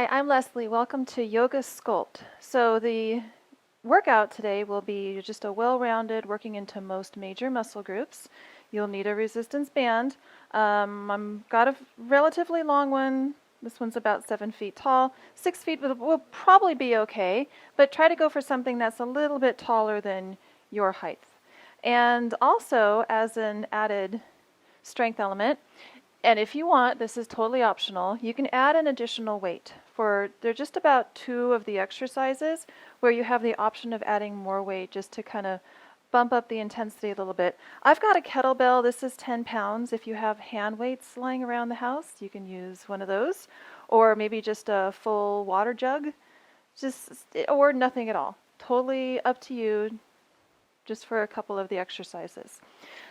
Hi, I'm Leslie. Welcome to Yoga Sculpt. So the workout today will be just a well-rounded working into most major muscle groups. You'll need a resistance band. I've got a relatively long one. This one's about 7 feet tall. 6 feet will probably be okay, but try to go for something that's a little bit taller than your height. And also, as an added strength element, and if you want, this is totally optional, you can add an additional weight. They're just about 2 of the exercises where you have the option of adding more weight just to kind of bump up the intensity a little bit. I've got a kettlebell. This is 10 pounds. If you have hand weights lying around the house, you can use one of those, or maybe just a full water jug, or nothing at all. Totally up to you, just for a couple of the exercises.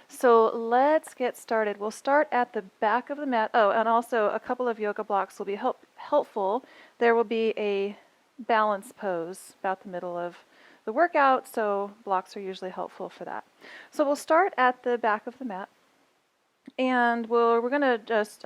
So let's get started. We'll start at the back of the mat. Oh, and also a couple of yoga blocks will be helpful. There will be a balance pose about the middle of the workout, so blocks are usually helpful for that. So we'll start at the back of the mat, and we're going to just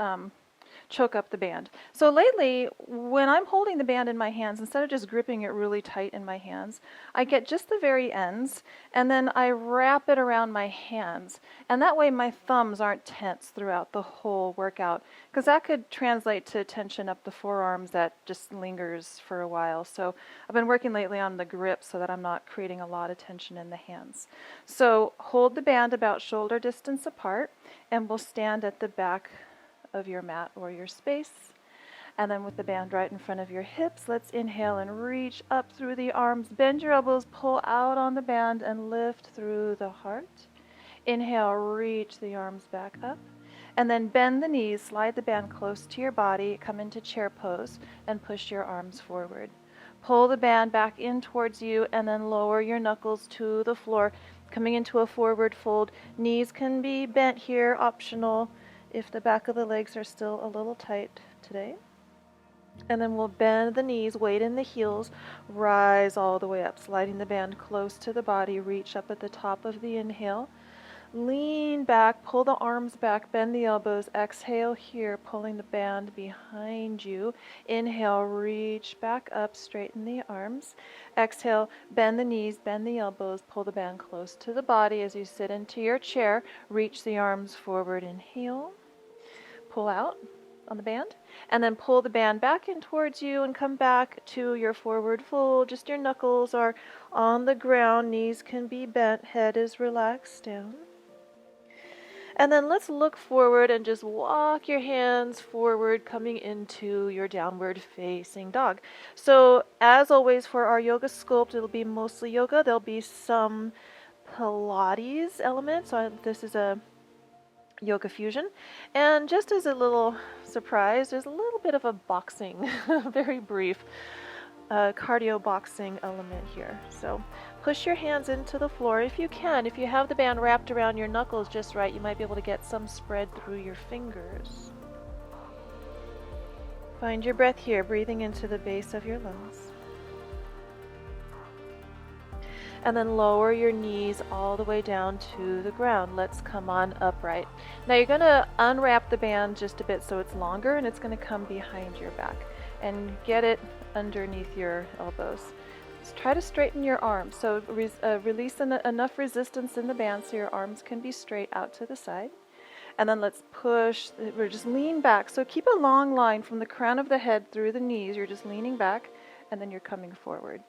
choke up the band. So lately, when I'm holding the band in my hands, instead of just gripping it really tight in my hands, I get just the very ends, and then I wrap it around my hands. And that way my thumbs aren't tense throughout the whole workout, because that could translate to tension up the forearms that just lingers for a while. So I've been working lately on the grip so that I'm not creating a lot of tension in the hands. So hold the band about shoulder distance apart, and we'll stand at the back of your mat or your space. And then with the band right in front of your hips, let's inhale and reach up through the arms. Bend your elbows, pull out on the band, and lift through the heart. Inhale, reach the arms back up. And then bend the knees, slide the band close to your body, come into chair pose, and push your arms forward. Pull the band back in towards you, and then lower your knuckles to the floor, coming into a forward fold. Knees can be bent here, optional, if the back of the legs are still a little tight today. And then we'll bend the knees, weight in the heels, rise all the way up, sliding the band close to the body, reach up at the top of the inhale. Lean back, pull the arms back, bend the elbows, exhale here, pulling the band behind you. Inhale, reach back up, straighten the arms. Exhale, bend the knees, bend the elbows, pull the band close to the body as you sit into your chair. Reach the arms forward, inhale. Pull out on the band, and then pull the band back in towards you and come back to your forward fold. Just your knuckles are on the ground, knees can be bent, head is relaxed down. And then let's look forward and just walk your hands forward, coming into your downward facing dog. So as always for our yoga sculpt, it'll be mostly yoga. There'll be some Pilates elements. So this is a yoga fusion, and just as a little surprise, there's a little bit of a boxing, very brief cardio boxing element here. So push your hands into the floor if you can. If you have the band wrapped around your knuckles just right, you might be able to get some spread through your fingers. Find your breath here, breathing into the base of your lungs. And then lower your knees all the way down to the ground. Let's come on upright. Now you're going to unwrap the band just a bit so it's longer, and it's going to come behind your back. And get it underneath your elbows. Just try to straighten your arms. So release enough resistance in the band so your arms can be straight out to the side. And then let's push, we're just lean back. So keep a long line from the crown of the head through the knees. You're just leaning back, and then you're coming forward.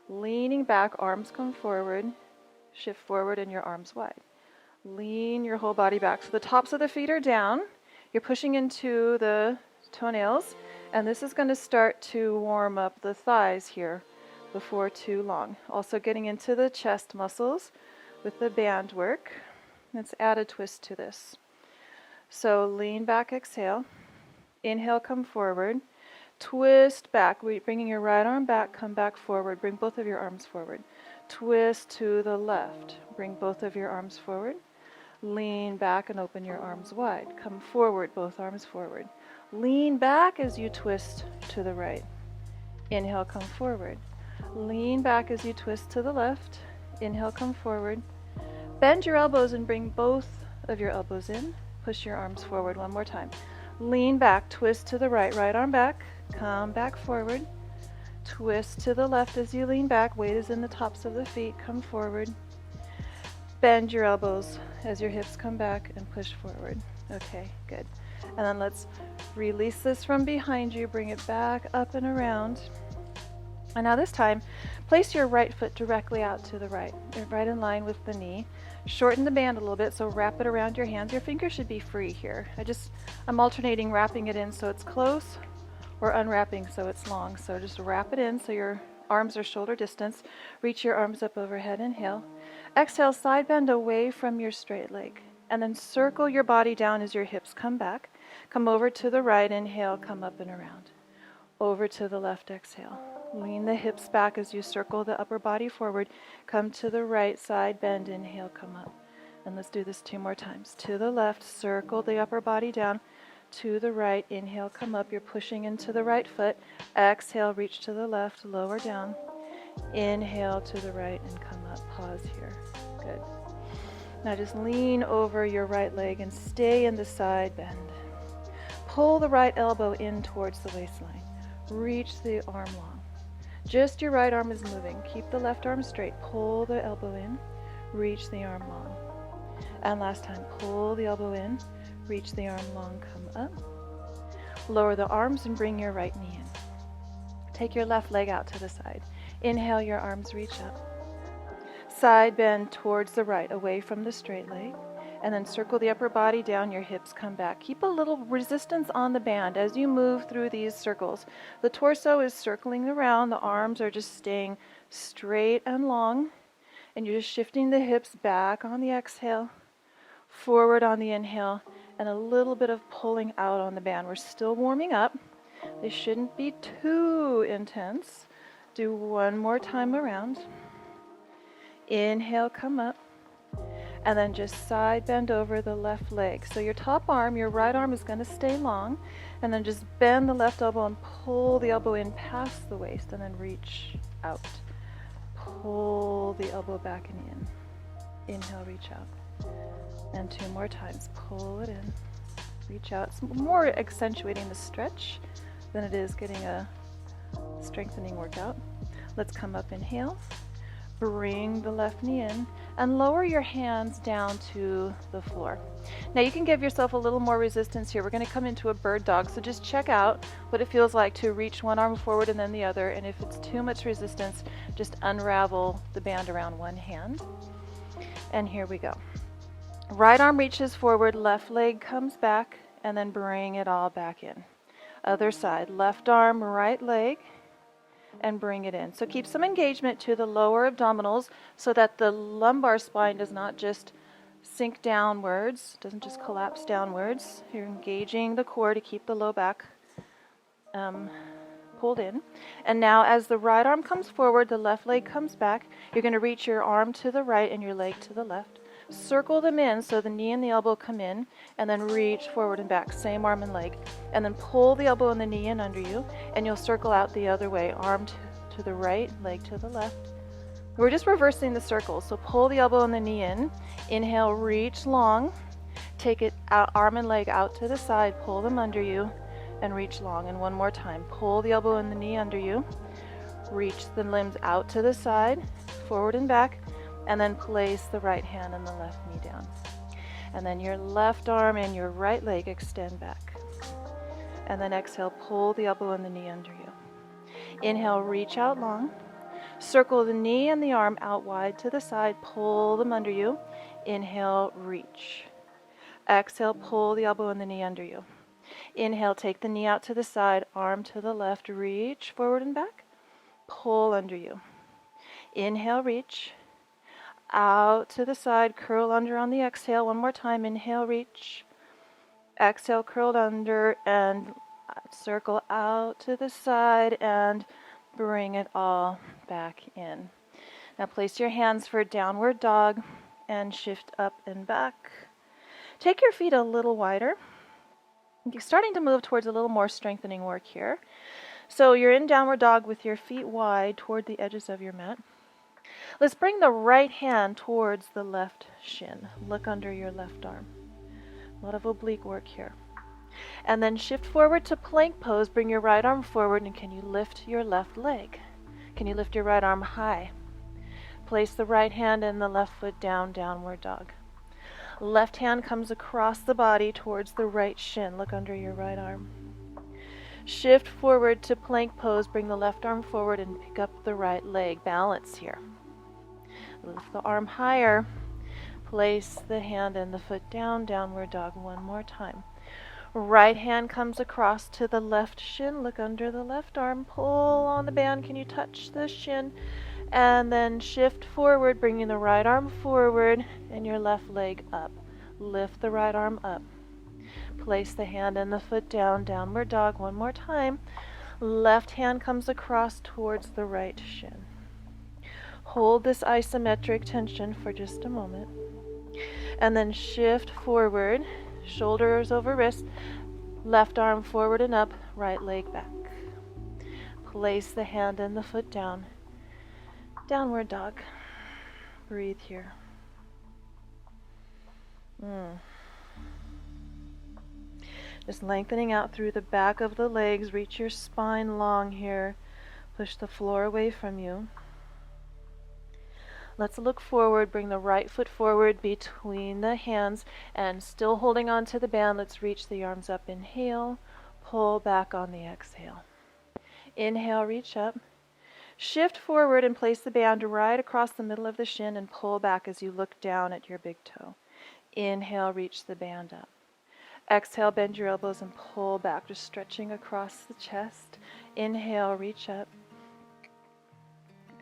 Leaning back, arms come forward, shift forward, and your arms wide. Lean your whole body back. So the tops of the feet are down. You're pushing into the toenails, and this is going to start to warm up the thighs here before too long. Also getting into the chest muscles with the band work. Let's add a twist to this. So lean back, exhale. Inhale, come forward. Twist back, bringing your right arm back, come back forward. Bring both of your arms forward. Twist to the left. Bring both of your arms forward. Lean back and open your arms wide. Come forward, both arms forward. Lean back as you twist to the right. Inhale, come forward. Lean back as you twist to the left. Inhale, come forward. Bend your elbows and bring both of your elbows in. Push your arms forward one more time. Lean back, twist to the right, right arm back. come back forward. Twist to the left as you lean back. Weight is in the tops of the feet. Come forward. Bend your elbows as your hips come back and push forward. Okay, good. And then let's release this from behind you. Bring it back up and around. And now this time, place your right foot directly out to the right in line with the knee. Shorten the band a little bit, so wrap it around your hands. Your fingers should be free here. I'm alternating wrapping it in so it's close, or unwrapping so it's long. So just wrap it in so your arms are shoulder distance. Reach your arms up overhead, inhale. Exhale, side bend away from your straight leg. And then circle your body down as your hips come back. Come over to the right, inhale, come up and around. Over to the left, exhale. Lean the hips back as you circle the upper body forward. Come to the right, side bend, inhale, come up. And let's do this 2 more times. To the left, circle the upper body down. To the right, inhale, come up. You're pushing into the right foot. Exhale, reach to the left, lower down. Inhale to the right and come up. Pause here. Good. Now just lean over your right leg and stay in the side bend. Pull the right elbow in towards the waistline. Reach the arm long. Just your right arm is moving. Keep the left arm straight. Pull the elbow in. Reach the arm long. And last time, pull the elbow in. Reach the arm long. Come up. Lower the arms and bring your right knee in. Take your left leg out to the side. Inhale, your arms reach up. Side bend towards the right, away from the straight leg. And then circle the upper body down, your hips come back. Keep a little resistance on the band as you move through these circles. The torso is circling around, the arms are just staying straight and long. And you're just shifting the hips back on the exhale, forward on the inhale, and a little bit of pulling out on the band. We're still warming up. They shouldn't be too intense. Do 1 more time around. Inhale, come up. And then just side bend over the left leg. So your top arm, your right arm is going to stay long. And then just bend the left elbow and pull the elbow in past the waist and then reach out. Pull the elbow back and in. Inhale, reach out. And 2 more times. Pull it in. Reach out. It's more accentuating the stretch than it is getting a strengthening workout. Let's come up, inhale. Bring the left knee in and lower your hands down to the floor. Now you can give yourself a little more resistance here. We're going to come into a bird dog, so just check out what it feels like to reach one arm forward and then the other, and if it's too much resistance, just unravel the band around one hand. And here we go. Right arm reaches forward, left leg comes back, and then bring it all back in. Other side, left arm, right leg, and bring it in. So keep some engagement to the lower abdominals so that the lumbar spine does not just sink downwards, doesn't just collapse downwards. You're engaging the core to keep the low back pulled in. And now as the right arm comes forward, the left leg comes back. You're going to reach your arm to the right and your leg to the left. Circle them in so the knee and the elbow come in, and then reach forward and back, same arm and leg. And then pull the elbow and the knee in under you, and you'll circle out the other way, arm to the right, leg to the left. We're just reversing the circle, so pull the elbow and the knee in. Inhale, reach long. Take it out, arm and leg out to the side, pull them under you, and reach long. And 1 more time, pull the elbow and the knee under you. Reach the limbs out to the side, forward and back. And then place the right hand and the left knee down. And then your left arm and your right leg extend back. And then exhale, pull the elbow and the knee under you. Inhale, reach out long. Circle the knee and the arm out wide to the side, pull them under you. Inhale, reach. Exhale, pull the elbow and the knee under you. Inhale, take the knee out to the side, arm to the left, reach forward and back. Pull under you. Inhale, reach. Out to the side, curl under on the exhale. 1 more time, inhale, reach. Exhale, curled under, and circle out to the side, and bring it all back in. Now place your hands for downward dog, and shift up and back. Take your feet a little wider. You're starting to move towards a little more strengthening work here. So you're in downward dog with your feet wide toward the edges of your mat. Let's bring the right hand towards the left shin. Look under your left arm. A lot of oblique work here. And then shift forward to plank pose. Bring your right arm forward, and can you lift your left leg? Can you lift your right arm high? Place the right hand and the left foot down, downward dog. Left hand comes across the body towards the right shin. Look under your right arm. Shift forward to plank pose. Bring the left arm forward and pick up the right leg. Balance here. Lift the arm higher. Place the hand and the foot down, downward dog. One more time. Right hand comes across to the left shin. Look under the left arm. Pull on the band. Can you touch the shin? And then shift forward, bringing the right arm forward and your left leg up. Lift the right arm up. Place the hand and the foot down, downward dog. One more time. Left hand comes across towards the right shin. Hold this isometric tension for just a moment. And then shift forward, shoulders over wrist, left arm forward and up, right leg back. Place the hand and the foot down. Downward dog. Breathe here. Just lengthening out through the back of the legs. Reach your spine long here. Push the floor away from you. Let's look forward. Bring the right foot forward between the hands and still holding on to the band. Let's reach the arms up. Inhale. Pull back on the exhale. Inhale, reach up. Shift forward and place the band right across the middle of the shin and pull back as you look down at your big toe. Inhale, reach the band up. Exhale, bend your elbows and pull back, just stretching across the chest. Inhale, reach up.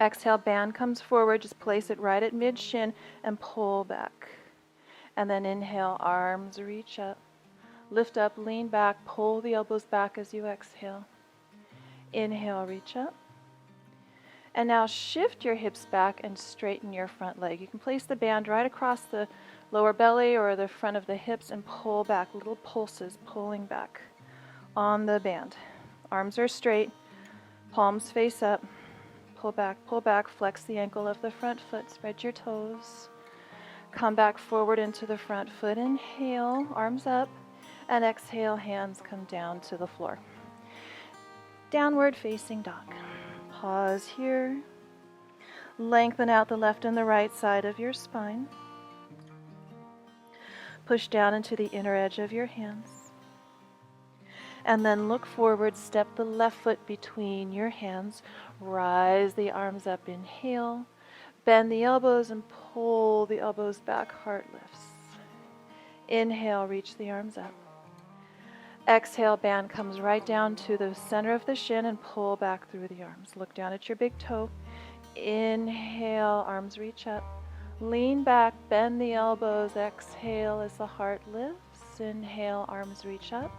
Exhale, band comes forward, just place it right at mid-shin and pull back. And then inhale, arms reach up. Lift up, lean back, pull the elbows back as you exhale. Inhale, reach up. And now shift your hips back and straighten your front leg. You can place the band right across the lower belly or the front of the hips and pull back, little pulses pulling back on the band. Arms are straight, palms face up. Pull back, flex the ankle of the front foot, spread your toes. Come back forward into the front foot. Inhale, arms up, and exhale, hands come down to the floor. Downward facing dog. Pause here. Lengthen out the left and the right side of your spine. Push down into the inner edge of your hands. And then look forward, step the left foot between your hands. Rise the arms up, inhale. Bend the elbows and pull the elbows back, heart lifts. Inhale, reach the arms up. Exhale, band comes right down to the center of the shin and pull back through the arms. Look down at your big toe. Inhale, arms reach up. Lean back, bend the elbows. Exhale as the heart lifts. Inhale, arms reach up.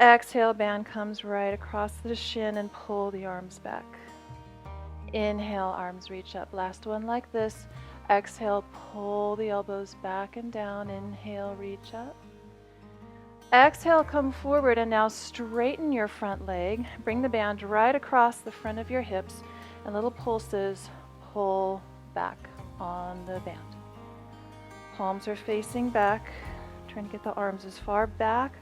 Exhale, band comes right across the shin and pull the arms back. Inhale, arms reach up. Last one like this. Exhale, pull the elbows back and down. Inhale, reach up. Exhale, come forward and now straighten your front leg. Bring the band right across the front of your hips and little pulses pull back on the band. Palms are facing back. Trying to get the arms as far back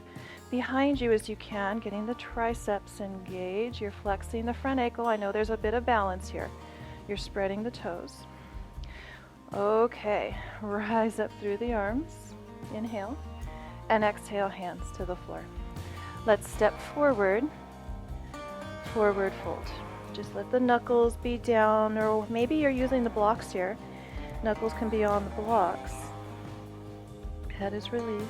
behind you as you can, getting the triceps engaged. You're flexing the front ankle. I know there's a bit of balance here. You're spreading the toes. Okay, rise up through the arms. Inhale. And exhale, hands to the floor. Let's step forward, forward fold. Just let the knuckles be down, or maybe you're using the blocks here. Knuckles can be on the blocks. Head is released.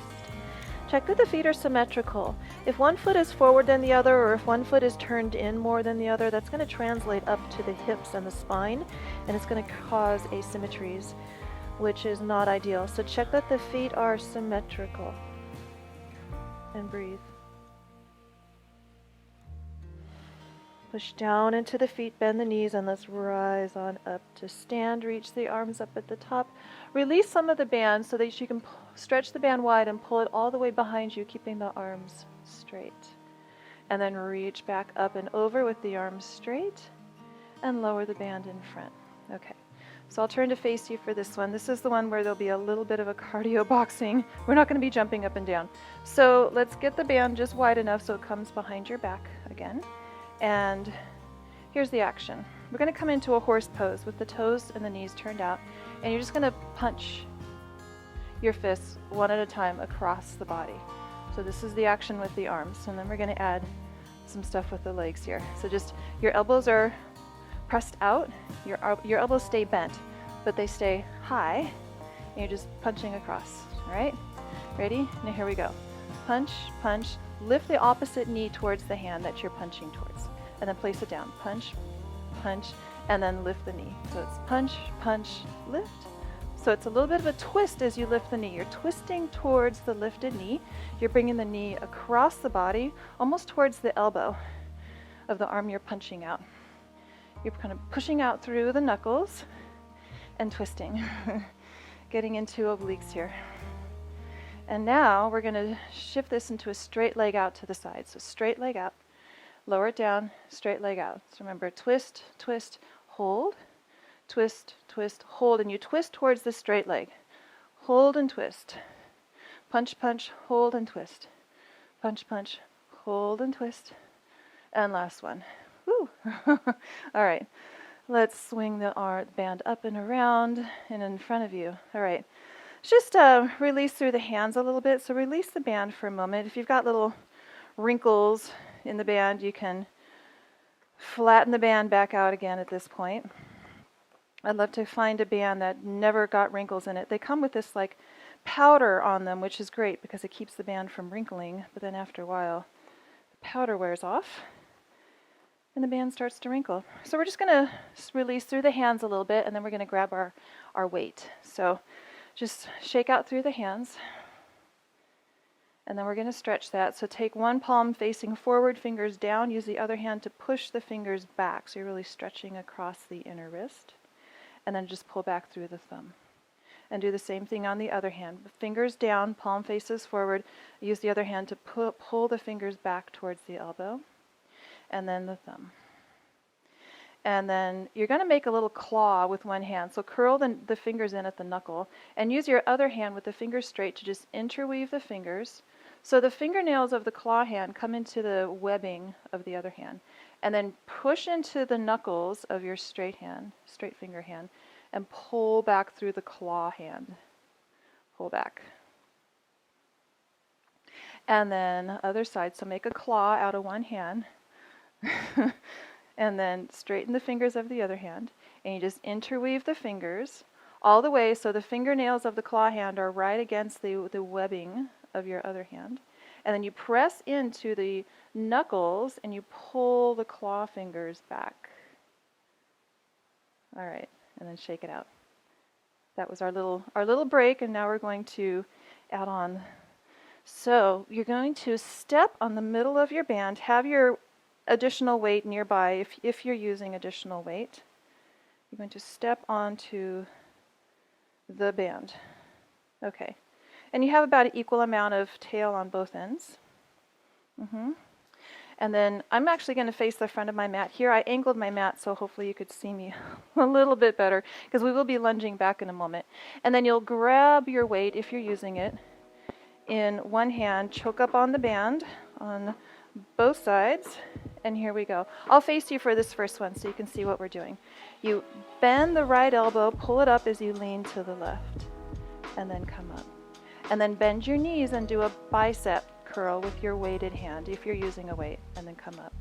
Check that the feet are symmetrical. If one foot is forward than the other, or if one foot is turned in more than the other, that's going to translate up to the hips and the spine, and it's going to cause asymmetries, which is not ideal. So check that the feet are symmetrical. And breathe. Push down into the feet, bend the knees, and let's rise on up to stand. Reach the arms up at the top. Release some of the band so that you can stretch the band wide and pull it all the way behind you, keeping the arms straight. And then reach back up and over with the arms straight and lower the band in front. Okay, So I'll turn to face you for this one. This is the one where there'll be a little bit of a cardio boxing. We're not going to be jumping up and down. So let's get the band just wide enough so it comes behind your back again. And here's the action. We're going to come into a horse pose with the toes and the knees turned out. And you're just going to punch your fists one at a time across the body. So this is the action with the arms. And then we're going to add some stuff with the legs here. So just your elbows are pressed out, your elbows stay bent, but they stay high, and you're just punching across, all right? Ready? Now here we go. Punch, punch, lift the opposite knee towards the hand that you're punching towards, and then place it down. Punch, punch, and then lift the knee. So it's punch, punch, lift. So it's a little bit of a twist as you lift the knee. You're twisting towards the lifted knee. You're bringing the knee across the body, almost towards the elbow of the arm you're punching out. You're kind of pushing out through the knuckles and twisting, getting into obliques here. And now we're going to shift this into a straight leg out to the side. So straight leg out, lower it down, straight leg out. So remember, twist, twist, hold, twist, twist, hold, and you twist towards the straight leg. Hold and twist. Punch, punch, hold and twist. Punch, punch, hold and twist. And last one. Woo. All right, let's swing the band up and around and in front of you. All right, just release through the hands a little bit. So release the band for a moment. If you've got little wrinkles in the band, you can flatten the band back out again at this point. I'd love to find a band that never got wrinkles in it. They come with this like powder on them, which is great because it keeps the band from wrinkling, but then after a while, the powder wears off and the band starts to wrinkle. So we're just going to release through the hands a little bit, and then we're going to grab our weight. So just shake out through the hands, and then we're going to stretch that. So take one palm facing forward, fingers down. Use the other hand to push the fingers back. So you're really stretching across the inner wrist, and then just pull back through the thumb. And do the same thing on the other hand. Fingers down, palm faces forward. Use the other hand to pull the fingers back towards the elbow, and then the thumb. And then you're going to make a little claw with one hand. So curl the fingers in at the knuckle, and use your other hand with the fingers straight to just interweave the fingers. So the fingernails of the claw hand come into the webbing of the other hand. And then push into the knuckles of your straight finger hand, and pull back through the claw hand. Pull back. And then other side. So make a claw out of one hand. And then straighten the fingers of the other hand, and you just interweave the fingers all the way so the fingernails of the claw hand are right against the webbing of your other hand, and then you press into the knuckles and you pull the claw fingers back. All right, and then shake it out. That was our little break, and now we're going to add on. So you're going to step on the middle of your band, have your additional weight nearby if you're using additional weight. You're going to step onto the band. Okay. And you have about an equal amount of tail on both ends. And then I'm actually going to face the front of my mat here. I angled my mat so hopefully you could see me a little bit better, because we will be lunging back in a moment. And then you'll grab your weight, if you're using it, in one hand, choke up on the band on both sides, and here we go. I'll face you for this first one so you can see what we're doing. You bend the right elbow, pull it up as you lean to the left, and then come up. And then bend your knees and do a bicep curl with your weighted hand if you're using a weight, and then come up.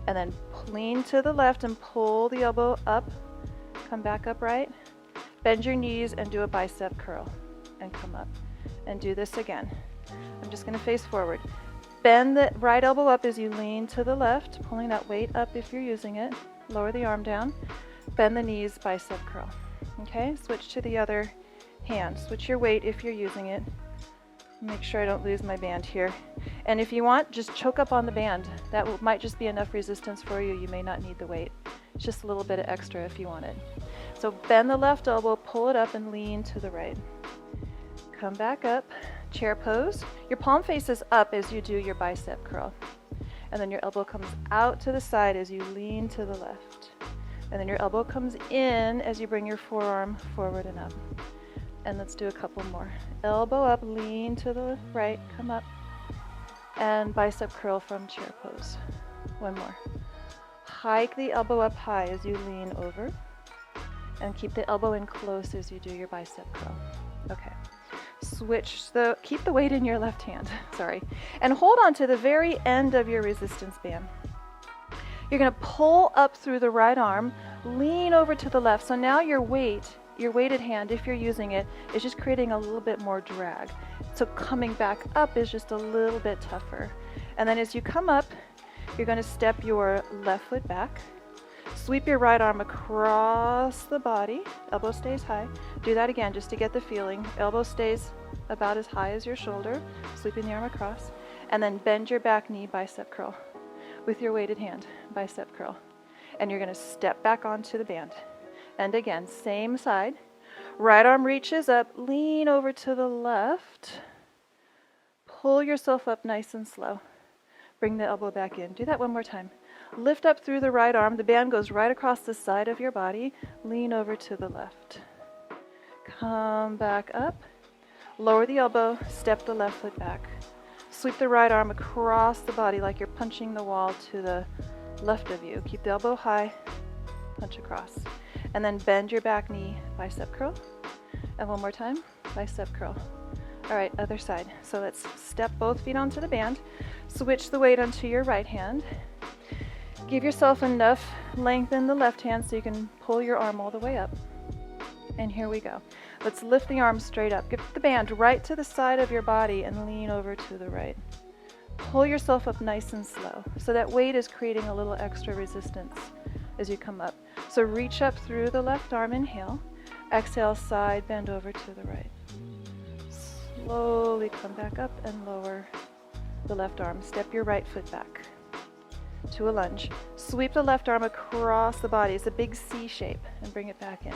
And then lean to the left and pull the elbow up, come back upright, bend your knees and do a bicep curl, and come up. And do this again. I'm just going to face forward. Bend the right elbow up as you lean to the left, pulling that weight up if you're using it. Lower the arm down. Bend the knees, bicep curl. Okay, switch to the other hand. Switch your weight if you're using it. Make sure I don't lose my band here. And if you want, just choke up on the band. That might just be enough resistance for you. You may not need the weight. It's just a little bit of extra if you want it. So bend the left elbow, pull it up, and lean to the right. Come back up, chair pose. Your palm faces up as you do your bicep curl. And then your elbow comes out to the side as you lean to the left. And then your elbow comes in as you bring your forearm forward and up. And let's do a couple more. Elbow up, lean to the right, come up. And bicep curl from chair pose. One more. Hike the elbow up high as you lean over. And keep the elbow in close as you do your bicep curl. Okay. Keep the weight in your left hand, sorry. And hold on to the very end of your resistance band. You're gonna pull up through the right arm, lean over to the left. So now your weighted hand, if you're using it, is just creating a little bit more drag. So coming back up is just a little bit tougher. And then as you come up, you're gonna step your left foot back, sweep your right arm across the body, elbow stays high. Do that again just to get the feeling. Elbow stays about as high as your shoulder, sweeping the arm across. And then bend your back knee, bicep curl. With your weighted hand, bicep curl. And you're gonna step back onto the band. And again, same side. Right arm reaches up, lean over to the left. Pull yourself up nice and slow. Bring the elbow back in. Do that one more time. Lift up through the right arm. The band goes right across the side of your body. Lean over to the left. Come back up. Lower the elbow, step the left foot back. Sweep the right arm across the body like you're punching the wall to the left of you. Keep the elbow high, punch across. And then bend your back knee, bicep curl. And one more time, bicep curl. All right, other side. So let's step both feet onto the band. Switch the weight onto your right hand. Give yourself enough length in the left hand so you can pull your arm all the way up. And here we go. Let's lift the arm straight up. Get the band right to the side of your body and lean over to the right. Pull yourself up nice and slow. So that weight is creating a little extra resistance as you come up. So reach up through the left arm, inhale. Exhale, side bend over to the right. Slowly come back up and lower the left arm. Step your right foot back to a lunge. Sweep the left arm across the body. It's a big C shape and bring it back in.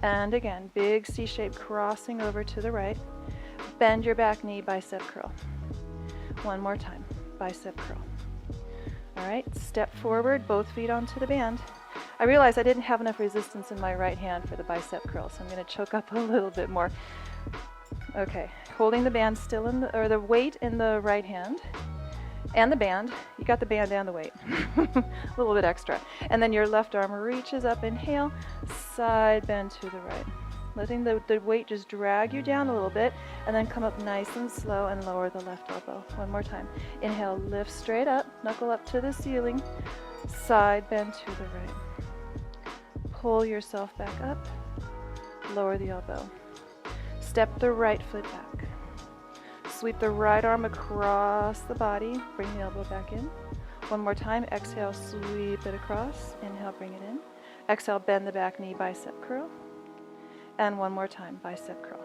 And again, big C shape crossing over to the right. Bend your back knee, bicep curl. One more time, bicep curl. All right, step forward, both feet onto the band. I realized I didn't have enough resistance in my right hand for the bicep curl, so I'm going to choke up a little bit more. Okay, holding the band still or the weight in the right hand and the band. You got the band and the weight, a little bit extra. And then your left arm reaches up, inhale, side bend to the right. Letting the weight just drag you down a little bit, and then come up nice and slow and lower the left elbow. One more time. Inhale, lift straight up, knuckle up to the ceiling, side bend to the right. Pull yourself back up, lower the elbow. Step the right foot back. Sweep the right arm across the body, bring the elbow back in. One more time, exhale, sweep it across. Inhale, bring it in. Exhale, bend the back knee, bicep curl. And one more time, bicep curl.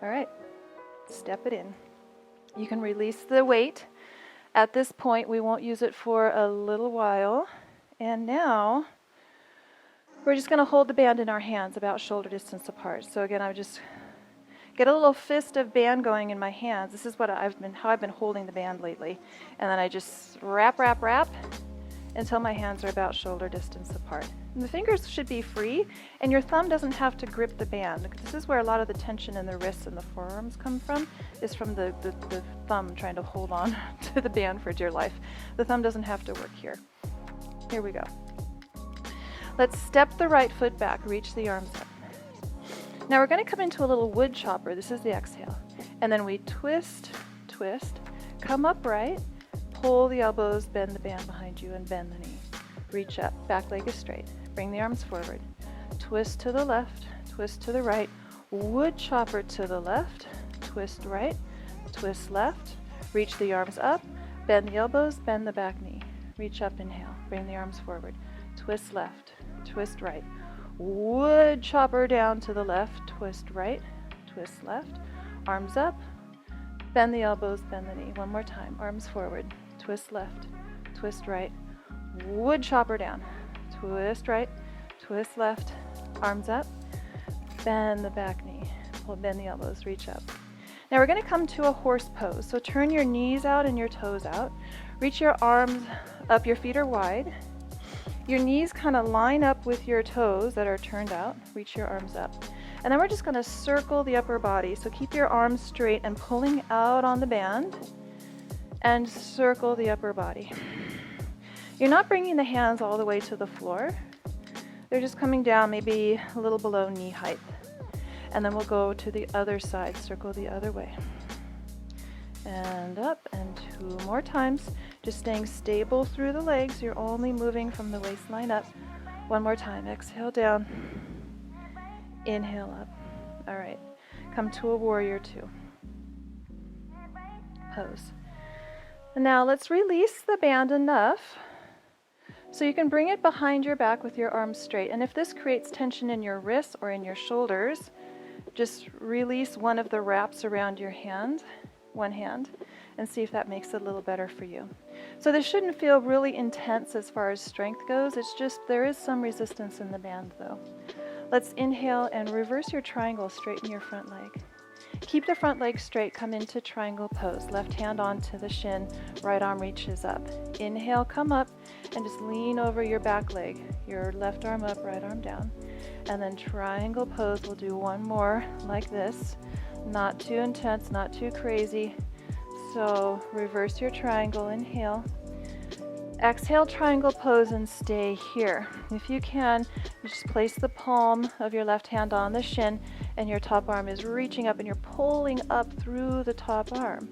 All right, step it in. You can release the weight. At this point, we won't use it for a little while. And now, we're just gonna hold the band in our hands about shoulder distance apart. So again, I would just get a little fist of band going in my hands. This is how I've been holding the band lately. And then I just wrap until my hands are about shoulder distance apart. And the fingers should be free, and your thumb doesn't have to grip the band. This is where a lot of the tension in the wrists and the forearms come from, is from the thumb trying to hold on to the band for dear life. The thumb doesn't have to work here. Here we go. Let's step the right foot back, reach the arms up. Now we're going to come into a little wood chopper. This is the exhale. And then we twist, come upright, pull the elbows, bend the band behind you, and bend the knee. Reach up, back leg is straight. Bring the arms forward. Twist to the left, twist to the right. Wood chopper to the left, twist right, twist left. Reach the arms up, bend the elbows, bend the back knee. Reach up, inhale, bring the arms forward. Twist left, twist right. Wood chopper down to the left, twist right, twist left. Arms up, bend the elbows, bend the knee. One more time, arms forward, twist left, twist right. Wood chopper down, twist right, twist left, arms up, bend the back knee, bend the elbows, reach up. Now we're going to come to a horse pose. So turn your knees out and your toes out. Reach your arms up, your feet are wide. Your knees kind of line up with your toes that are turned out. Reach your arms up. And then we're just going to circle the upper body. So keep your arms straight and pulling out on the band and circle the upper body. You're not bringing the hands all the way to the floor. They're just coming down maybe a little below knee height. And then we'll go to the other side, circle the other way. And up, and 2 more times. Just staying stable through the legs. You're only moving from the waistline up. 1 more time. Exhale down. Inhale up. All right. Come to a warrior 2. Pose. And now let's release the band enough so you can bring it behind your back with your arms straight. And if this creates tension in your wrists or in your shoulders, just release one of the wraps around your hand, one hand, and see if that makes it a little better for you. So this shouldn't feel really intense as far as strength goes. It's just there is some resistance in the band though. Let's inhale and reverse your triangle, straighten your front leg. Keep the front leg straight, come into triangle pose. Left hand onto the shin, right arm reaches up. Inhale, come up, and just lean over your back leg. Your left arm up, right arm down. And then triangle pose, we'll do 1 more like this. Not too intense, not too crazy. So reverse your triangle, inhale. Exhale, triangle pose, and stay here. If you can, just place the palm of your left hand on the shin, and your top arm is reaching up, and you're pulling up through the top arm.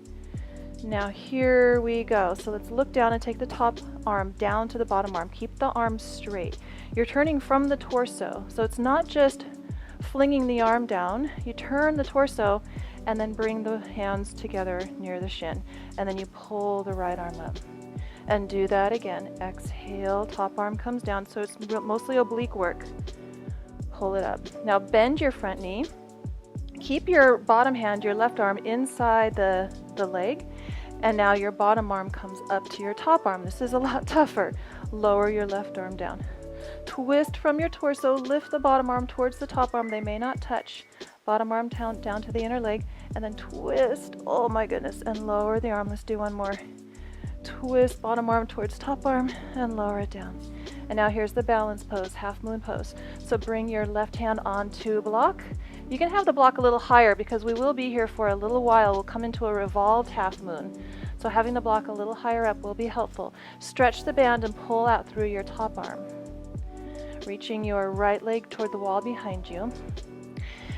Now here we go. So let's look down and take the top arm down to the bottom arm. Keep the arm straight. You're turning from the torso, so it's not just flinging the arm down. You turn the torso and then bring the hands together near the shin, and then you pull the right arm up. And do that again. Exhale, top arm comes down, so it's mostly oblique work. Pull it up. Now bend your front knee. Keep your bottom hand, your left arm, inside the leg, and now your bottom arm comes up to your top arm. This is a lot tougher. Lower your left arm down. Twist from your torso, lift the bottom arm towards the top arm. They may not touch. Bottom arm down to the inner leg, and then twist, oh my goodness, and lower the arm. Let's do 1 more. Twist bottom arm towards top arm and lower it down. And now here's the balance pose, half moon pose. So bring your left hand onto block. You can have the block a little higher because we will be here for a little while. We'll come into a revolved half moon. So having the block a little higher up will be helpful. Stretch the band and pull out through your top arm. Reaching your right leg toward the wall behind you.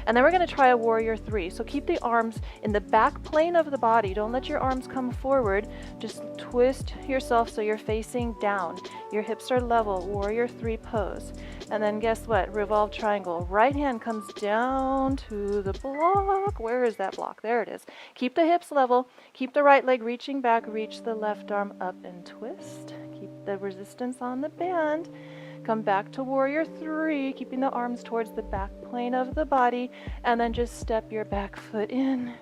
And then we're going to try a warrior 3. So keep the arms in the back plane of the body. Don't let your arms come forward. Just twist yourself so you're facing down. Your hips are level. Warrior 3 pose. And then guess what? Revolve triangle. Right hand comes down to the block. Where is that block? There it is. Keep the hips level. Keep the right leg reaching back. Reach the left arm up and twist. Keep the resistance on the band. Come back to warrior 3, keeping the arms towards the back plane of the body, and then just step your back foot in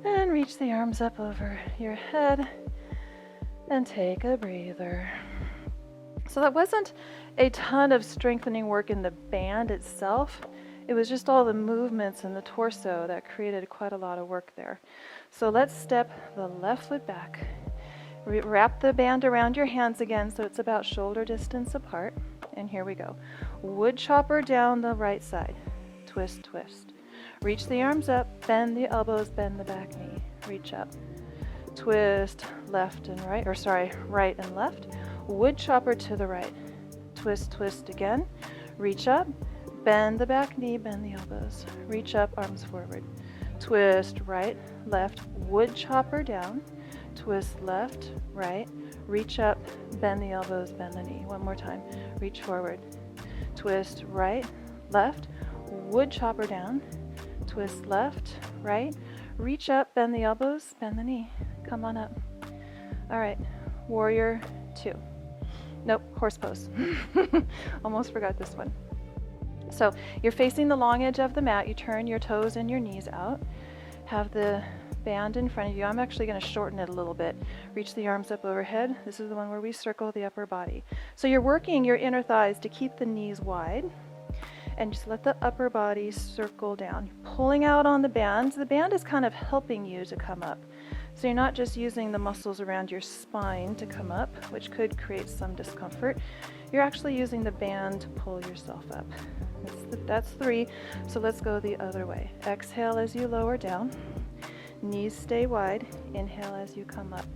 and reach the arms up over your head and take a breather. So that wasn't a ton of strengthening work in the band itself. It was just all the movements in the torso that created quite a lot of work there. So let's step the left foot back. Wrap the band around your hands again so it's about shoulder distance apart. And here we go. Wood chopper down the right side. Twist, twist. Reach the arms up, bend the elbows, bend the back knee. Reach up. Twist left and right, right and left. Wood chopper to the right. Twist, twist again. Reach up, bend the back knee, bend the elbows. Reach up, arms forward. Twist right, left, wood chopper down. Twist left, right, reach up, bend the elbows, bend the knee. 1 more time. Reach forward. Twist right, left, wood chopper down. Twist left, right, reach up, bend the elbows, bend the knee. Come on up. All right, warrior 2. Nope, horse pose. Almost forgot this one. So you're facing the long edge of the mat. You turn your toes and your knees out. Have the band in front of you. I'm actually going to shorten it a little bit. Reach the arms up overhead. This is the one where we circle the upper body. So you're working your inner thighs to keep the knees wide and just let the upper body circle down. Pulling out on the band. The band is kind of helping you to come up. So you're not just using the muscles around your spine to come up, which could create some discomfort. You're actually using the band to pull yourself up. That's 3. So let's go the other way. Exhale as you lower down. Knees stay wide. Inhale as you come up.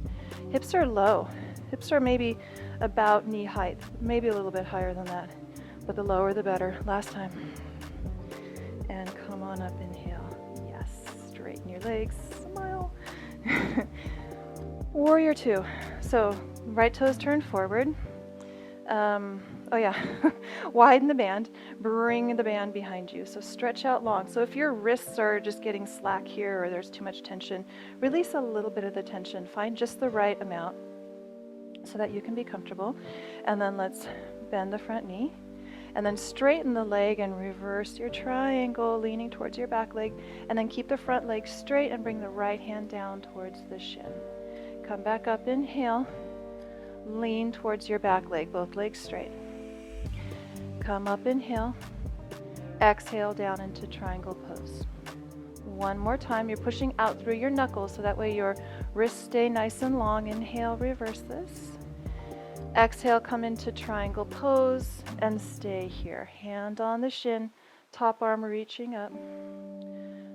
Hips are low. Hips are maybe about knee height, maybe a little bit higher than that. But the lower the better. Last time. And come on up, inhale. Yes, straighten your legs, smile. Warrior 2. So right toes turned forward. Widen the band, bring the band behind you. So stretch out long. So if your wrists are just getting slack here or there's too much tension, release a little bit of the tension. Find just the right amount so that you can be comfortable. And then let's bend the front knee. And then straighten the leg and reverse your triangle, leaning towards your back leg. And then keep the front leg straight and bring the right hand down towards the shin. Come back up, inhale. Lean towards your back leg, both legs straight. Come up, inhale. Exhale down into triangle pose. One more time. You're pushing out through your knuckles so that way your wrists stay nice and long. Inhale, reverse this. Exhale, come into triangle pose and stay here. Hand on the shin, top arm reaching up.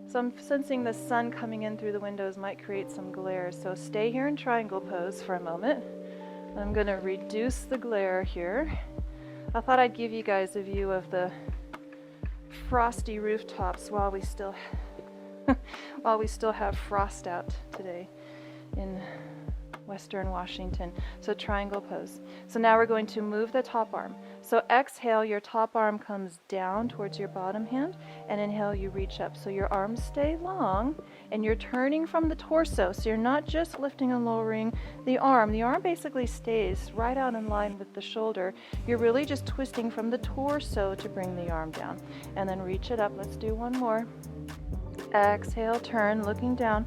So I'm sensing the sun coming in through the windows might create some glare. So stay here in triangle pose for a moment. I'm going to reduce the glare here. I thought I'd give you guys a view of the frosty rooftops while we still have frost out today in Western Washington. So triangle pose. So now we're going to move the top arm. So exhale, your top arm comes down towards your bottom hand, and inhale, you reach up. So your arms stay long, and you're turning from the torso. So you're not just lifting and lowering the arm. The arm basically stays right out in line with the shoulder. You're really just twisting from the torso to bring the arm down. And then reach it up. Let's do one more. Exhale, turn, looking down,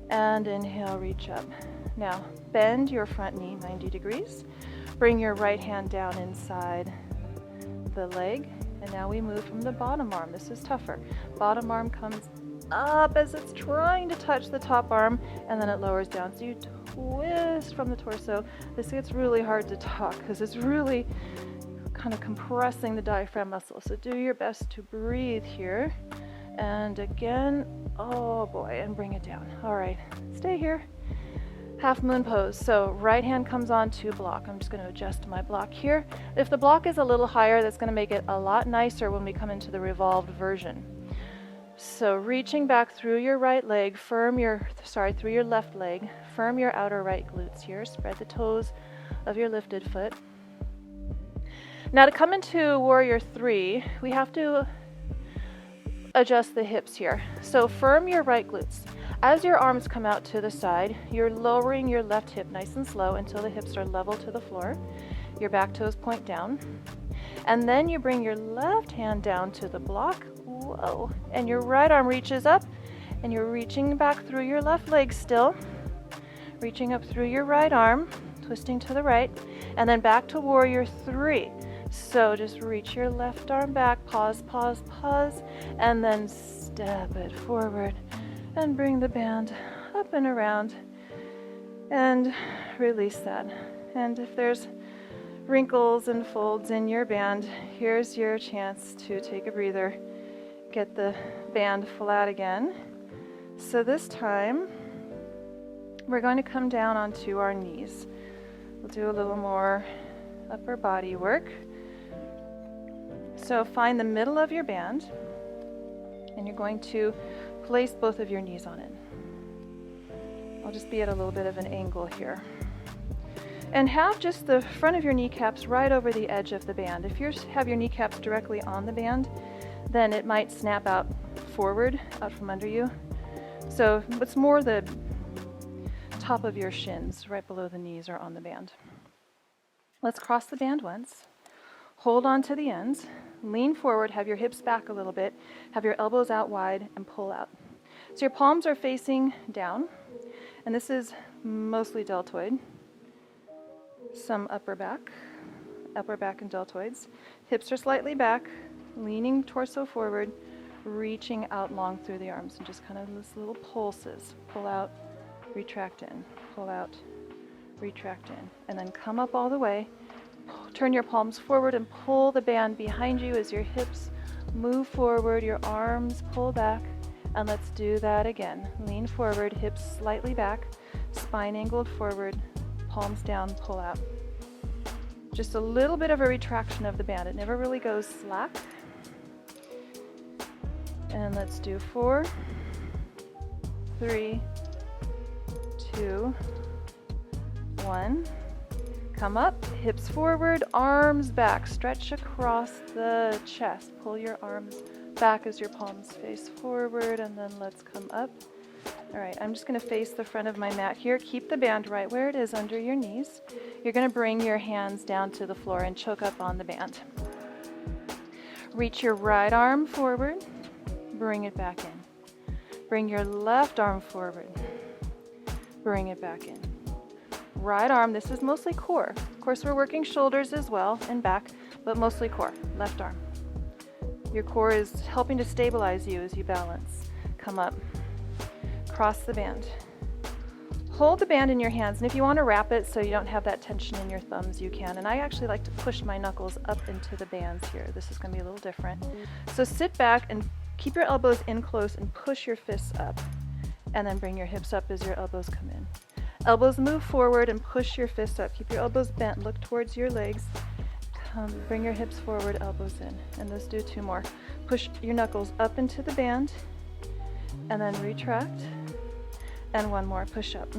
and inhale, reach up. Now, bend your front knee 90 degrees. Bring your right hand down inside the leg. And now we move from the bottom arm. This is tougher. Bottom arm comes up as it's trying to touch the top arm, and then it lowers down. So you twist from the torso. This gets really hard to talk because it's really kind of compressing the diaphragm muscle. So do your best to breathe here. And again, oh boy, and bring it down. All right, stay here. Half moon pose. So right hand comes on to block. I'm just going to adjust my block here. If the block is a little higher, that's going to make it a lot nicer when we come into the revolved version. So reaching back through your right leg, through your left leg, firm your outer right glutes here. Spread the toes of your lifted foot. Now to come into Warrior 3, we have to adjust the hips here. So firm your right glutes. As your arms come out to the side, you're lowering your left hip nice and slow until the hips are level to the floor. Your back toes point down. And then you bring your left hand down to the block. Whoa. And your right arm reaches up, and you're reaching back through your left leg still. Reaching up through your right arm, twisting to the right, and then back to Warrior 3. So just reach your left arm back, pause, pause, pause, and then step it forward. And bring the band up and around and release that. And if there's wrinkles and folds in your band, here's your chance to take a breather. Get the band flat again. So this time, we're going to come down onto our knees. We'll do a little more upper body work. So find the middle of your band, and you're going to place both of your knees on it. I'll just be at a little bit of an angle here. And have just the front of your kneecaps right over the edge of the band. If you have your kneecaps directly on the band, then it might snap out forward, out from under you. So it's more the top of your shins, right below the knees, are on the band. Let's cross the band once. Hold on to the ends. Lean forward, have your hips back a little bit, have your elbows out wide, and pull out. So your palms are facing down, and this is mostly deltoid. Some upper back and deltoids. Hips are slightly back, leaning torso forward, reaching out long through the arms, and just kind of these little pulses. Pull out, retract in, pull out, retract in, and then come up all the way. Turn your palms forward and pull the band behind you as your hips move forward, your arms pull back, and let's do that again. Lean forward, hips slightly back, spine angled forward, palms down, pull out. Just a little bit of a retraction of the band. It never really goes slack. And let's do 4, 3, 2, 1. Come up, hips forward, arms back. Stretch across the chest. Pull your arms back as your palms face forward, and then let's come up. All right, I'm just going to face the front of my mat here. Keep the band right where it is under your knees. You're going to bring your hands down to the floor and choke up on the band. Reach your right arm forward. Bring it back in. Bring your left arm forward. Bring it back in. Right arm, this is mostly core. Of course, we're working shoulders as well and back, but mostly core. Left arm. Your core is helping to stabilize you as you balance. Come up. Cross the band. Hold the band in your hands, and if you want to wrap it so you don't have that tension in your thumbs, you can. And I actually like to push my knuckles up into the bands here. This is going to be a little different. So sit back and keep your elbows in close and push your fists up. And then bring your hips up as your elbows come in. Elbows move forward and push your fists up. Keep your elbows bent, look towards your legs. Bring your hips forward, elbows in. And let's do 2 more. Push your knuckles up into the band, and then retract. And 1 more, push up.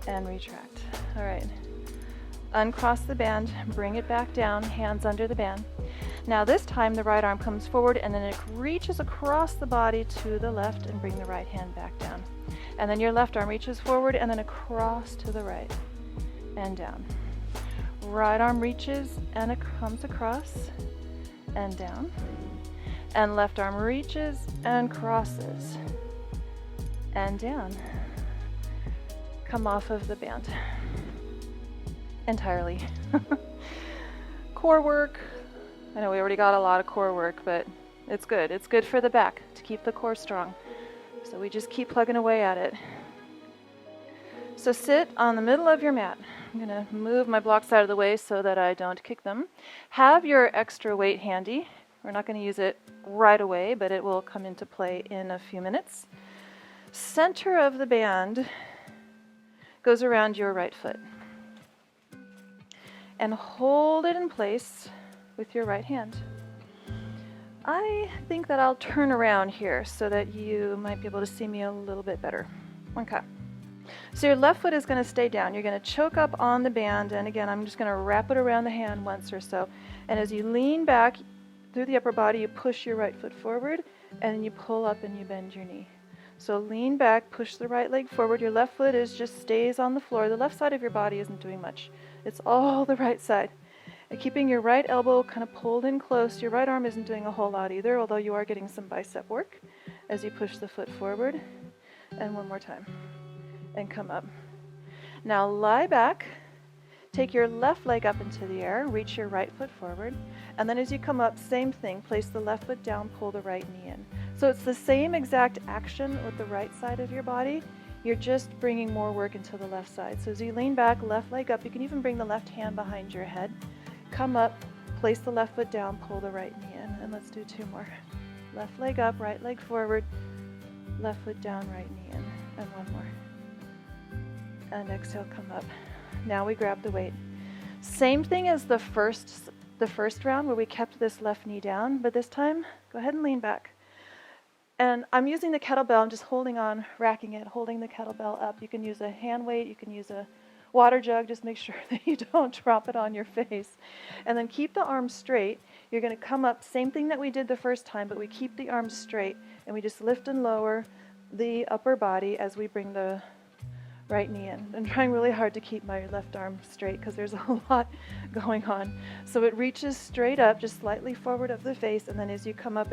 And retract. All right. Uncross the band, bring it back down, hands under the band. Now this time the right arm comes forward, and then it reaches across the body to the left, and bring the right hand back down. And then your left arm reaches forward and then across to the right and down. Right arm reaches and it comes across and down. And left arm reaches and crosses and down. Come off of the band entirely. Core work. I know we already got a lot of core work, but it's good. It's good for the back to keep the core strong. So we just keep plugging away at it. So sit on the middle of your mat. I'm going to move my blocks out of the way so that I don't kick them. Have your extra weight handy. We're not going to use it right away, but it will come into play in a few minutes. Center of the band goes around your right foot. And hold it in place with your right hand. I think that I'll turn around here so that you might be able to see me a little bit better. Okay. So your left foot is going to stay down. You're going to choke up on the band, and again, I'm just going to wrap it around the hand once or so. And as you lean back through the upper body, you push your right foot forward, and then you pull up and you bend your knee. So lean back, push the right leg forward. Your left foot just stays on the floor. The left side of your body isn't doing much. It's all the right side. And keeping your right elbow kind of pulled in close. Your right arm isn't doing a whole lot either, although you are getting some bicep work as you push the foot forward. And 1 more time. And come up. Now lie back. Take your left leg up into the air. Reach your right foot forward. And then as you come up, same thing. Place the left foot down, pull the right knee in. So it's the same exact action with the right side of your body. You're just bringing more work into the left side. So as you lean back, left leg up, you can even bring the left hand behind your head. Come up, place the left foot down, pull the right knee in, and let's do 2 more. Left leg up, right leg forward, left foot down, right knee in, and 1 more. And exhale, come up. Now we grab the weight. Same thing as the first round where we kept this left knee down, but this time, go ahead and lean back. And I'm using the kettlebell, I'm just holding on, racking it, holding the kettlebell up. You can use a hand weight, you can use a water jug, just make sure that you don't drop it on your face. And then keep the arms straight. You're going to come up, same thing that we did the first time, but we keep the arms straight, and we just lift and lower the upper body as we bring the right knee in. I'm trying really hard to keep my left arm straight because there's a lot going on. So it reaches straight up, just slightly forward of the face, and then as you come up,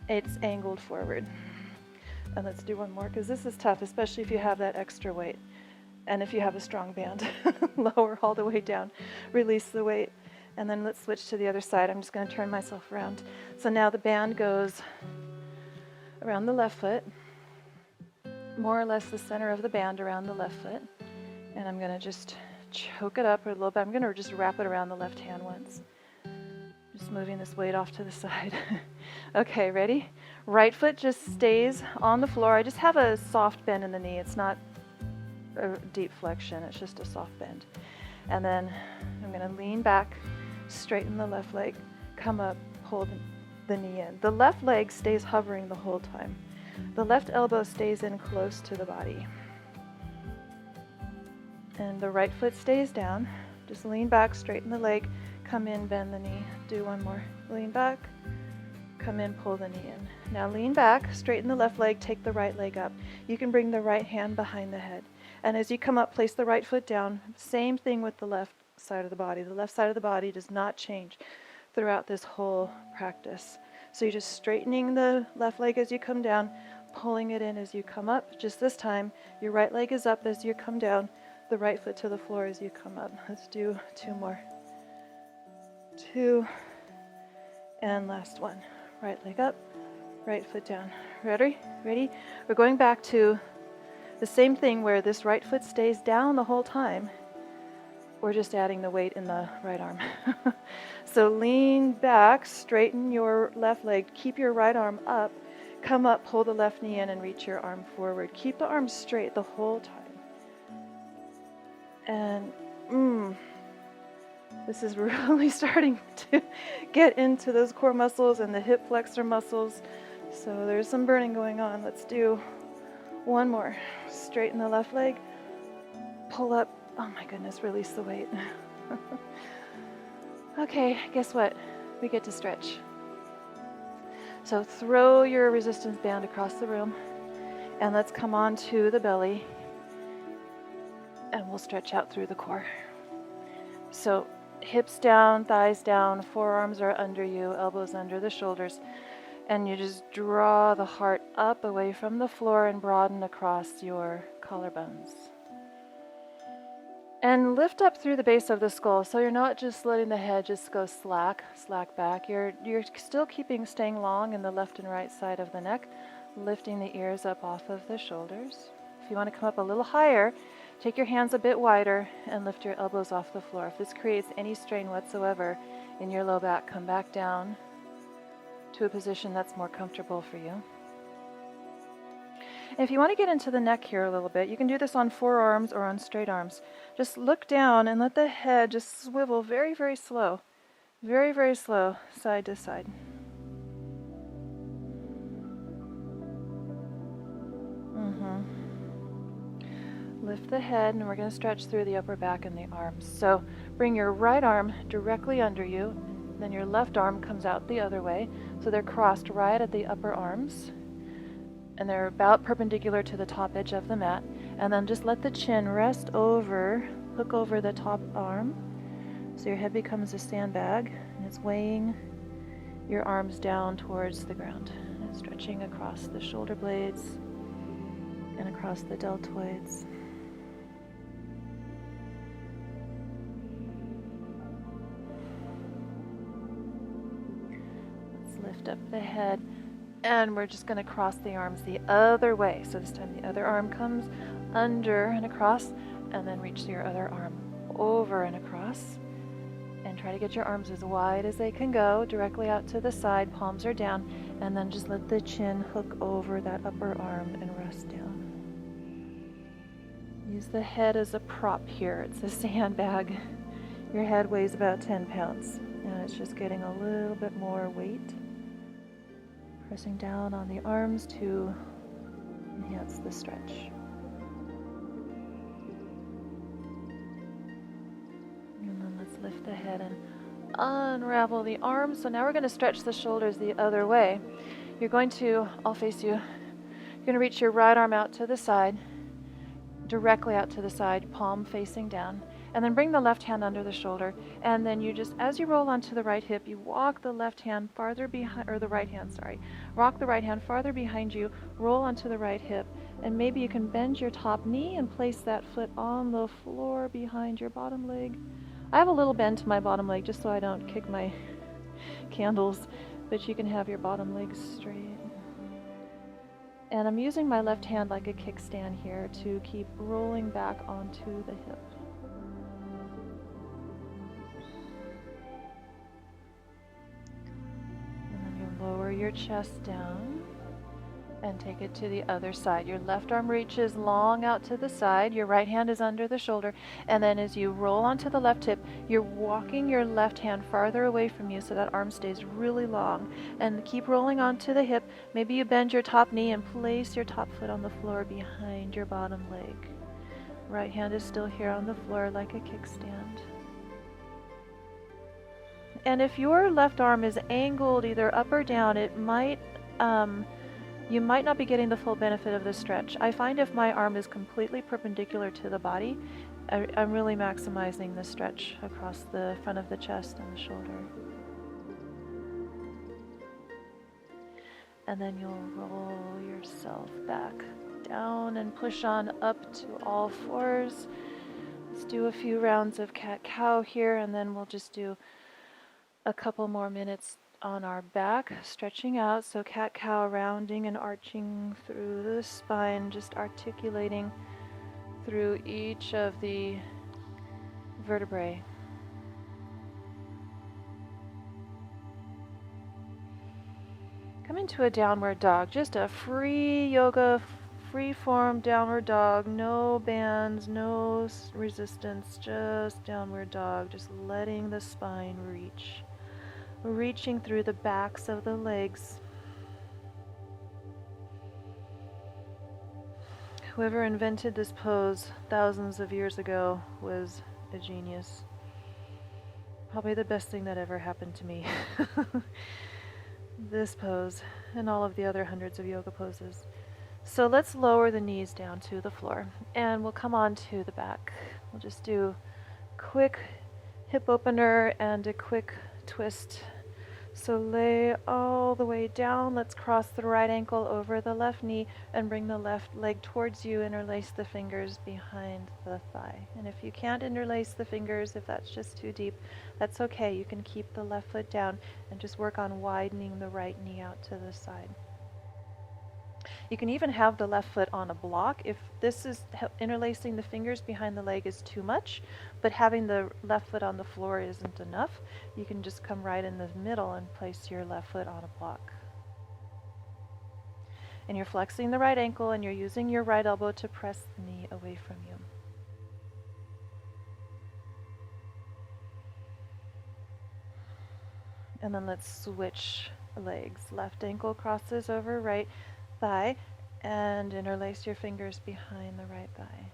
it's angled forward. And let's do 1 more because this is tough, especially if you have that extra weight. And if you have a strong band, lower all the way down, release the weight, and then let's switch to the other side. I'm just going to turn myself around. So now the band goes around the left foot, more or less the center of the band around the left foot. And I'm gonna just choke it up a little bit. I'm gonna just wrap it around the left hand once. Just moving this weight off to the side. Okay, ready? Right foot just stays on the floor. I just have a soft bend in the knee. It's not a deep flexion, it's just a soft bend. And then I'm gonna lean back, straighten the left leg, come up, pull the knee in. The left leg stays hovering the whole time. The left elbow stays in close to the body. And the right foot stays down. Just lean back, straighten the leg, come in, bend the knee. Do one more. Lean back, come in, pull the knee in. Now lean back, straighten the left leg, take the right leg up. You can bring the right hand behind the head. And as you come up, place the right foot down. Same thing with the left side of the body. The left side of the body does not change throughout this whole practice. So you're just straightening the left leg as you come down, pulling it in as you come up. Just this time, your right leg is up as you come down, the right foot to the floor as you come up. Let's do 2 more. 2, and last one. Right leg up, right foot down. Ready? Ready? We're going back to the same thing where this right foot stays down the whole time. We're just adding the weight in the right arm. So lean back, straighten your left leg, keep your right arm up, come up, pull the left knee in and reach your arm forward. Keep the arm straight the whole time. And this is really starting to get into those core muscles and the hip flexor muscles. So there's some burning going on. Let's do 1 more. Straighten the left leg, pull up. Oh my goodness, release the weight. Okay, guess what? We get to stretch. So throw your resistance band across the room and let's come on to the belly and we'll stretch out through the core. So hips down, thighs down, forearms are under you, elbows under the shoulders, and you just draw the heart up away from the floor and broaden across your collarbones. And lift up through the base of the skull, so you're not just letting the head just go slack back. You're still staying long in the left and right side of the neck, lifting the ears up off of the shoulders. If you want to come up a little higher, take your hands a bit wider and lift your elbows off the floor. If this creates any strain whatsoever in your low back, come back down to a position that's more comfortable for you. And if you want to get into the neck here a little bit, you can do this on forearms or on straight arms. Just look down and let the head just swivel very, very slow, side to side. Lift the head, and we're going to stretch through the upper back and the arms. So bring your right arm directly under you, then your left arm comes out the other way. So they're crossed right at the upper arms, and they're about perpendicular to the top edge of the mat. And then just let the chin rest over, hook over the top arm. So your head becomes a sandbag, and it's weighing your arms down towards the ground. And stretching across the shoulder blades and across the deltoids. Lift up the head, and we're just going to cross the arms the other way. So this time the other arm comes under and across, and then reach your other arm over and across. And try to get your arms as wide as they can go, directly out to the side, palms are down, and then just let the chin hook over that upper arm and rest down. Use the head as a prop here. It's a sandbag. Your head weighs about 10 pounds, and it's just getting a little bit more weight. Pressing down on the arms to enhance the stretch. And then let's lift the head and unravel the arms. So now we're going to stretch the shoulders the other way. You're going to, I'll face you, you're going to reach your right arm out to the side, directly out to the side, palm facing down. And then bring the left hand under the shoulder, and then you just, as you roll onto the right hip, you walk the left hand farther behind, or the right hand, sorry. Rock the right hand farther behind you, roll onto the right hip, and maybe you can bend your top knee and place that foot on the floor behind your bottom leg. I have a little bend to my bottom leg just so I don't kick my candles, but you can have your bottom leg straight. And I'm using my left hand like a kickstand here to keep rolling back onto the hip. And then you lower your chest down and take it to the other side. Your left arm reaches long out to the side, your right hand is under the shoulder, and then as you roll onto the left hip, you're walking your left hand farther away from you so that arm stays really long. And keep rolling onto the hip. Maybe you bend your top knee and place your top foot on the floor behind your bottom leg. Right hand is still here on the floor like a kickstand. And if your left arm is angled either up or down, it might you might not be getting the full benefit of the stretch. I find if my arm is completely perpendicular to the body, I'm really maximizing the stretch across the front of the chest and the shoulder. And then you'll roll yourself back down and push on up to all fours. Let's do a few rounds of cat-cow here, and then we'll just do a couple more minutes on our back, stretching out. So cat-cow, rounding and arching through the spine, just articulating through each of the vertebrae. Come into a downward dog, just a free yoga, free form downward dog, no bands, no resistance, just downward dog, just letting the spine reach. Reaching through the backs of the legs. Whoever invented this pose thousands of years ago was a genius. Probably the best thing that ever happened to me. This pose and all of the other hundreds of yoga poses. So let's lower the knees down to the floor and we'll come on to the back. We'll just do a quick hip opener and a quick twist. So lay all the way down. Let's cross the right ankle over the left knee and bring the left leg towards you. Interlace the fingers behind the thigh. And if you can't interlace the fingers, if that's just too deep, that's okay. You can keep the left foot down and just work on widening the right knee out to the side. You can even have the left foot on a block if this is interlacing the fingers behind the leg is too much, but having the left foot on the floor isn't enough. You can just come right in the middle and place your left foot on a block. And you're flexing the right ankle and you're using your right elbow to press the knee away from you. And then let's switch legs. Left ankle crosses over right thigh and interlace your fingers behind the right thigh.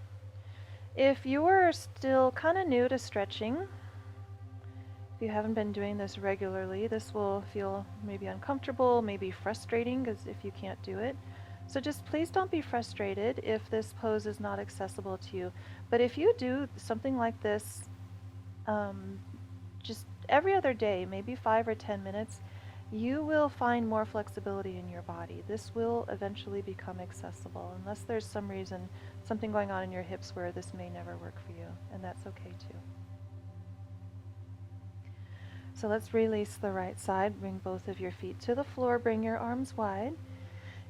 If you are still kind of new to stretching, if you haven't been doing this regularly, this will feel maybe uncomfortable, maybe frustrating because if you can't do it. So just please don't be frustrated if this pose is not accessible to you. But if you do something like this just every other day, maybe 5 or 10 minutes, you will find more flexibility in your body. This will eventually become accessible, unless there's some reason, something going on in your hips where this may never work for you, and that's okay too. So let's release the right side, bring both of your feet to the floor, bring your arms wide,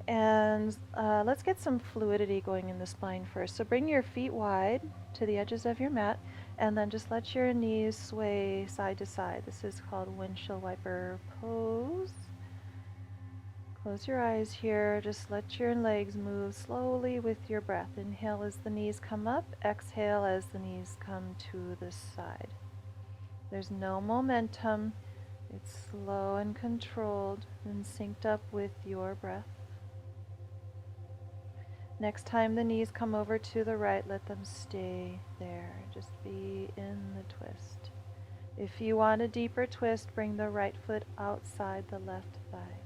and let's get some fluidity going in the spine first. So bring your feet wide to the edges of your mat, and then just let your knees sway side to side. This is called windshield wiper pose. Close your eyes here. Just let your legs move slowly with your breath. Inhale as the knees come up. Exhale as the knees come to the side. There's no momentum. It's slow and controlled and synced up with your breath. Next time the knees come over to the right, let them stay there. Just be in the twist. If you want a deeper twist, bring the right foot outside the left thigh.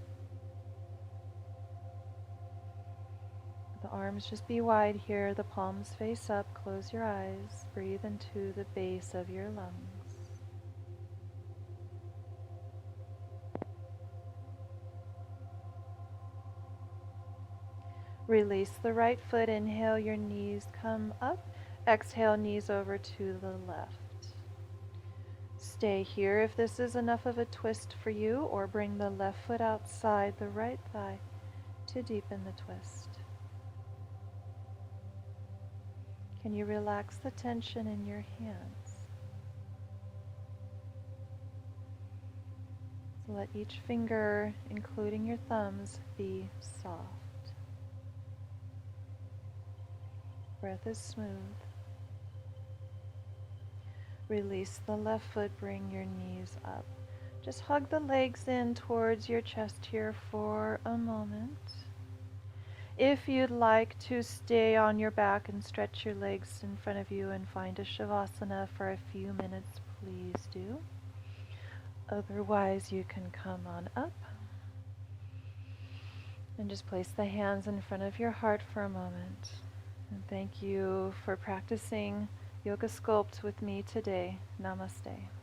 The arms just be wide here, the palms face up, close your eyes, breathe into the base of your lungs. Release the right foot, inhale, your knees come up, exhale, knees over to the left. Stay here if this is enough of a twist for you, or bring the left foot outside the right thigh. to deepen the twist. Can you relax the tension in your hands? So let each finger, including your thumbs, be soft. Breath is smooth. Release the left foot, bring your knees up. Just hug the legs in towards your chest here for a moment. If you'd like to stay on your back and stretch your legs in front of you and find a shavasana for a few minutes, please do. Otherwise, you can come on up and just place the hands in front of your heart for a moment. And thank you for practicing Yoga Sculpt with me today. Namaste.